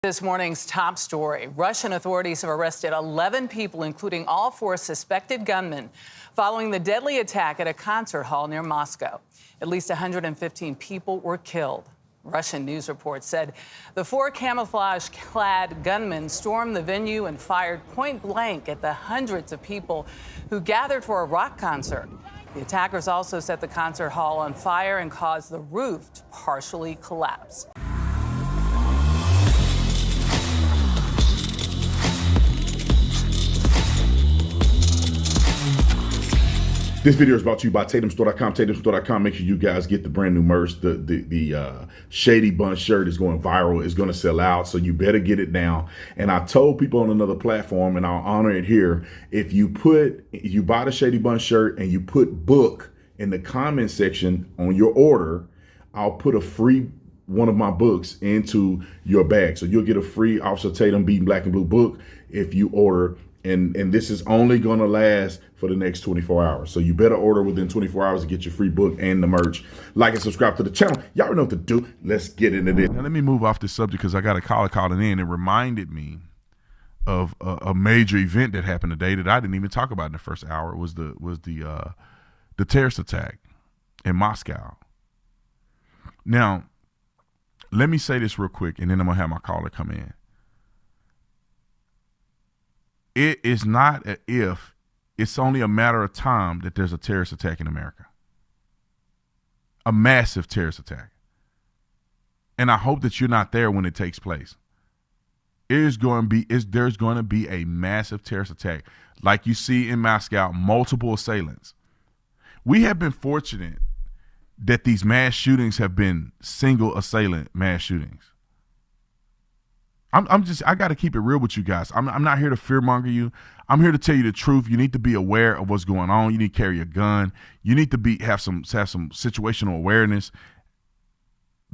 This morning's top story. Russian authorities have arrested 11 people, including all 4 suspected gunmen, following the deadly attack at a concert hall near Moscow. At least 115 people were killed. Russian news reports said the 4 camouflage-clad gunmen stormed the venue and fired point blank at the hundreds of people who gathered for a rock concert. The attackers also set the concert hall on fire and caused the roof to partially collapse. This video is brought to you by TatumStore.com. TatumStore.com. Make sure you guys get the brand new merch. The Shady Bun shirt is going viral. It's going to sell out, so you better get it now. And I told people on another platform, and I'll honor it here, if you buy the Shady Bun shirt and you put book in the comment section on your order, I'll put a free one of my books into your bag. So you'll get a free Officer Tatum Beating Black and Blue book if you order. And this is only going to last for the next 24 hours. So you better order within 24 hours to get your free book and the merch. Like and subscribe to the channel. Y'all know what to do. Let's get into this. Now let me move off this subject because I got a caller calling in. It reminded me of a major event that happened today that I didn't even talk about in the first hour. It was the terrorist attack in Moscow. Now, let me say this real quick, and then I'm going to have my caller come in. It is not an if, it's only a matter of time that there's a terrorist attack in America. A massive terrorist attack. And I hope that you're not there when it takes place. There's going to be a massive terrorist attack. Like you see in Moscow, multiple assailants. We have been fortunate that these mass shootings have been single assailant mass shootings. I got to keep it real with you guys. I'm not here to fearmonger you. I'm here to tell you the truth. You need to be aware of what's going on. You need to carry a gun. You need to have some situational awareness,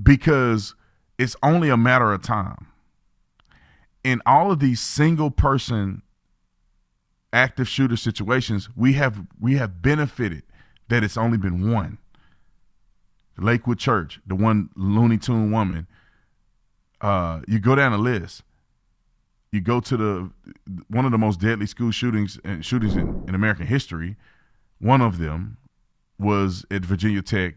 because it's only a matter of time. In all of these single person active shooter situations, we have benefited that it's only been one. The Lakewood Church, the one Looney Tune woman. You go down the list. You go to one of the most deadly school shootings in American history. One of them was at Virginia Tech,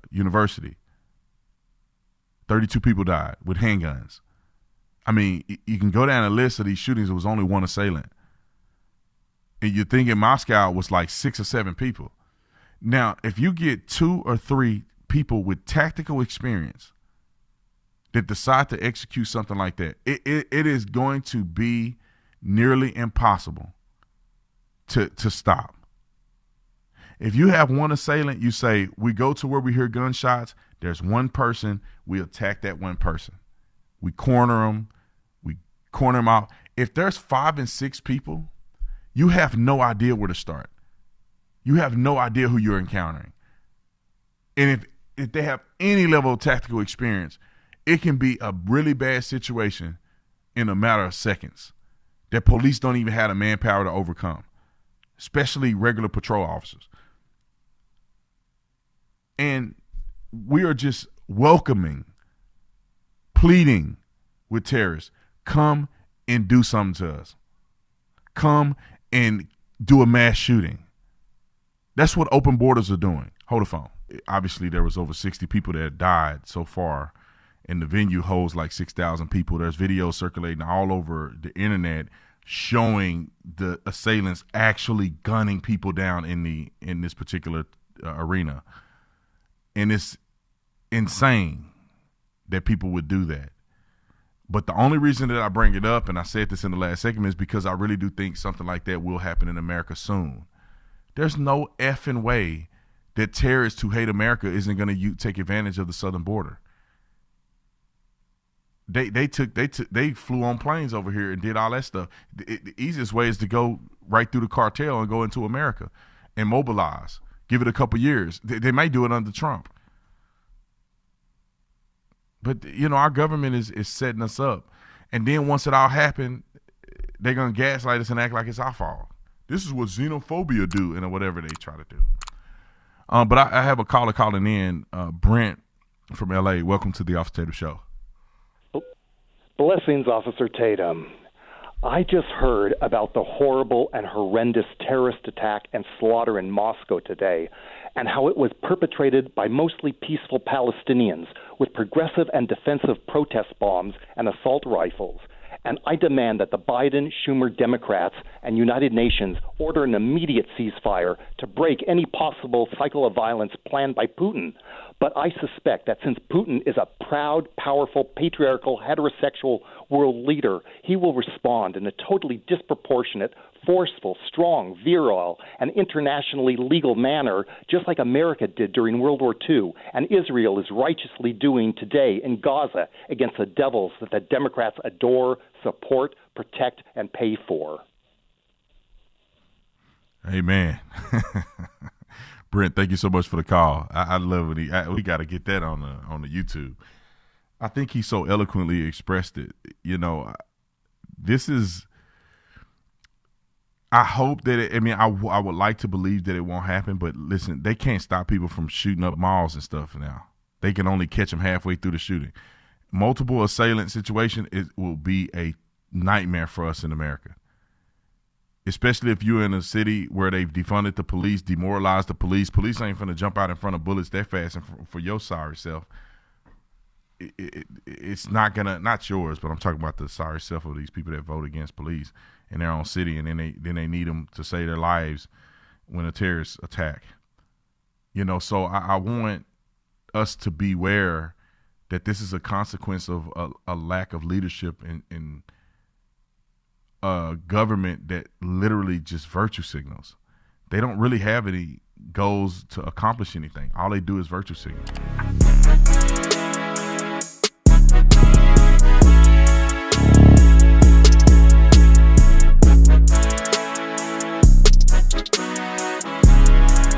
University. 32 people died with handguns. I mean, you can go down the list of these shootings. It was only one assailant. And you think in Moscow it was like 6 or 7 people. Now, if you get 2 or 3 people with tactical experience that decide to execute something like that, it is going to be nearly impossible to stop. If you have one assailant, you say, we go to where we hear gunshots, there's one person, we attack that one person. We corner them out. If there's 5 and 6 people, you have no idea where to start. You have no idea who you're encountering. And if they have any level of tactical experience, it can be a really bad situation in a matter of seconds that police don't even have the manpower to overcome, especially regular patrol officers. And we are just welcoming, pleading with terrorists, come and do something to us. Come and do a mass shooting. That's what open borders are doing. Hold the phone. Obviously, there was over 60 people that died so far, and the venue holds like 6,000 people. There's videos circulating all over the internet showing the assailants actually gunning people down in this particular arena. And it's insane that people would do that. But the only reason that I bring it up, and I said this in the last segment, is because I really do think something like that will happen in America soon. There's no effing way that terrorists who hate America isn't going to take advantage of the southern border. They flew on planes over here and did all that stuff. The easiest way is to go right through the cartel and go into America and mobilize. Give it a couple years. They might do it under Trump. But, you know, our government is setting us up. And then once it all happened, they're going to gaslight us and act like it's our fault. This is what xenophobia do, and whatever they try to do. But I have a caller calling in, Brent from L.A. Welcome to the Officer Tatum Show. Blessings, Officer Tatum. I just heard about the horrible and horrendous terrorist attack and slaughter in Moscow today, and how it was perpetrated by mostly peaceful Palestinians with progressive and defensive protest bombs and assault rifles. And I demand that the Biden, Schumer Democrats and United Nations order an immediate ceasefire to break any possible cycle of violence planned by Putin. But I suspect that since Putin is a proud, powerful, patriarchal, heterosexual world leader, he will respond in a totally disproportionate, forceful, strong, virile, and internationally legal manner, just like America did during World War II, and Israel is righteously doing today in Gaza against the devils that the Democrats adore, support, protect, and pay for. Amen. Brent, thank you so much for the call. I love it. We got to get that on the YouTube. I think he so eloquently expressed it. You know, this is. I hope that I would like to believe that it won't happen, but listen, they can't stop people from shooting up malls and stuff now. They can only catch them halfway through the shooting. Multiple assailant situation will be a nightmare for us in America. Especially if you're in a city where they've defunded the police, demoralized the police. Police ain't finna jump out in front of bullets that fast and for your sorry self. It's not gonna, not yours, but I'm talking about the sorry self of these people that vote against police in their own city, and then they need them to save their lives when a terrorist attack. You know, so I want us to beware that this is a consequence of a lack of leadership in a government that literally just virtue signals. They don't really have any goals to accomplish anything. All they do is virtue signal.